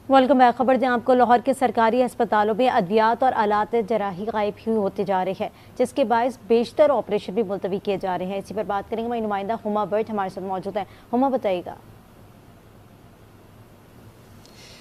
Welcome back. खबर दें आपको, लाहौर के सरकारी अस्पतालों में अद्वियात और आलात जराही गायब ही होते जा रहे हैं, जिसके बायस बेशतर ऑपरेशन भी मुलतवी किए जा रहे हैं। इसी पर बात करेंगे, हमारी नुमाइंदा हुमा भट्ट हमारे साथ मौजूद है। हुमा, बताइएगा।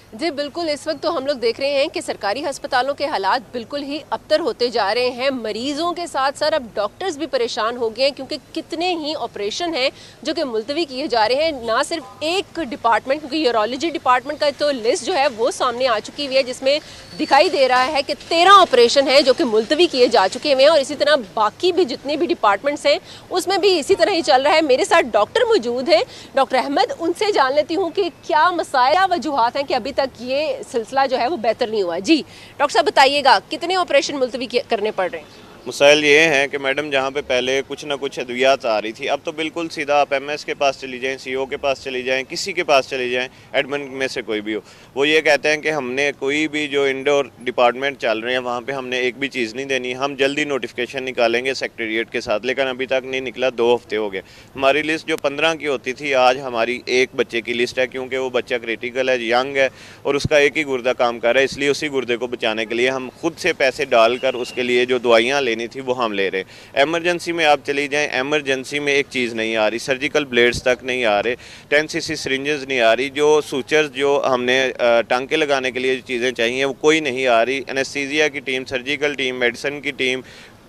जी बिल्कुल, इस वक्त तो हम लोग देख रहे हैं कि सरकारी अस्पतालों के हालात बिल्कुल ही अबतर होते जा रहे हैं। मरीजों के साथ साथ अब डॉक्टर्स भी परेशान हो गए हैं, क्योंकि कितने ही ऑपरेशन हैं जो कि मुलतवी किए जा रहे हैं। ना सिर्फ एक डिपार्टमेंट, क्योंकि यूरोलॉजी डिपार्टमेंट का तो लिस्ट जो है वो सामने आ चुकी हुई है, जिसमें दिखाई दे रहा है कि 13 ऑपरेशन हैं जो कि मुलतवी किए जा चुके हैं। और इसी तरह बाकी भी जितने भी डिपार्टमेंट्स हैं उसमें भी इसी तरह ही चल रहा है। मेरे साथ डॉक्टर मौजूद हैं, डॉक्टर अहमद। उनसे जान लेती हूँ कि क्या मसाइल, क्या वजूहात हैं कि अभी तक ये सिलसिला जो है वो बेहतर नहीं हुआ। जी डॉक्टर साहब, बताइएगा कितने ऑपरेशन मुलतवी करने पड़ रहे हैं? मसाइल ये हैं कि मैडम, जहाँ पे पहले कुछ ना कुछ अद्वियात आ रही थी, अब तो बिल्कुल सीधा आप एमएस के पास चली जाएं, सीओ के पास चली जाएं, किसी के पास चली जाएं, एडमिन में से कोई भी हो, वो ये कहते हैं कि हमने कोई भी जो इंडोर डिपार्टमेंट चल रहे हैं वहाँ पे हमने एक भी चीज़ नहीं देनी, हम जल्दी नोटिफिकेशन निकालेंगे सेक्रेटेरिएट के साथ। लेकिन अभी तक नहीं निकला, 2 हफ्ते हो गए। हमारी लिस्ट जो 15 की होती थी, आज हमारी एक बच्चे की लिस्ट है, क्योंकि वो बच्चा क्रिटिकल है, यंग है और उसका एक ही गुर्दा काम कर रहा है। इसलिए उसी गुर्दे को बचाने के लिए हम खुद से पैसे डालकर उसके लिए जो दवाइयाँ लेनी थी वो हम ले रहे। एमरजेंसी में आप चली जाएं, एमरजेंसी में एक चीज़ नहीं आ रही, सर्जिकल ब्लेड्स तक नहीं आ रहे, 10 सीसी सिरिंजेस नहीं आ रही, जो सूचर्स जो हमने टांके लगाने के लिए जो चीज़ें चाहिए वो कोई नहीं आ रही। एनेस्थीसिया की टीम, सर्जिकल टीम, मेडिसिन की टीम,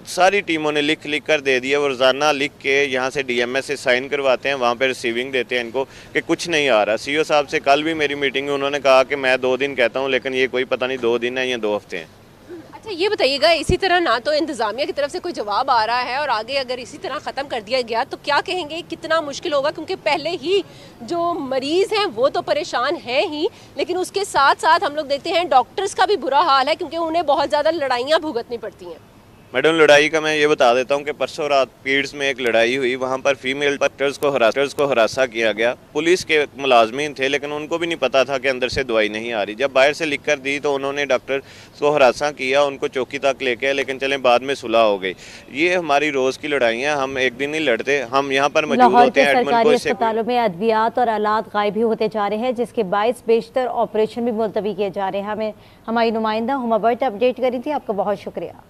सारी टीमों ने लिख कर दे दिया। वो रोज़ाना लिख के यहाँ से डीएमएस से साइन करवाते हैं, वहाँ पे रिसीविंग देते हैं इनको कि कुछ नहीं आ रहा। सीओ साहब से कल भी मेरी मीटिंग है, उन्होंने कहा कि मैं 2 दिन कहता हूँ, लेकिन ये कोई पता नहीं 2 दिन है या 2 हफ्ते हैं। अच्छा ये बताइएगा, इसी तरह ना तो इंतजामिया की तरफ से कोई जवाब आ रहा है और आगे अगर इसी तरह ख़त्म कर दिया गया तो क्या कहेंगे, कितना मुश्किल होगा? क्योंकि पहले ही जो मरीज़ हैं वो तो परेशान हैं ही, लेकिन उसके साथ साथ हम लोग देखते हैं डॉक्टर्स का भी बुरा हाल है, क्योंकि उन्हें बहुत ज़्यादा लड़ाइयाँ भुगतनी पड़ती हैं। मैडम, लड़ाई का मैं ये बता देता हूँ कि परसों रात पीड्स में एक लड़ाई हुई, वहाँ पर फीमेल डॉक्टर्स को हरासा किया गया। पुलिस के मुलाजमीन थे, लेकिन उनको भी नहीं पता था कि अंदर से दवाई नहीं आ रही। जब बाहर से लिख कर दी तो उन्होंने डॉक्टर को हरासा किया, उनको चौकी तक लेके आए, लेकिन चलें बाद में सुलह हो गई। ये हमारी रोज़ की लड़ाइयाँ, हम एक दिन नहीं लड़ते, हम यहाँ पर मौजूद होते हैं। सरकारी अस्पतालों में अद्वियात और आलात गायब भी होते जा रहे हैं, जिसके बायस बेशतर ऑपरेशन भी मुलतवी किए जा रहे हैं। हमें हमारी नुमाइंदा हुमा भट्ट अपडेट करी थी। आपका बहुत शुक्रिया।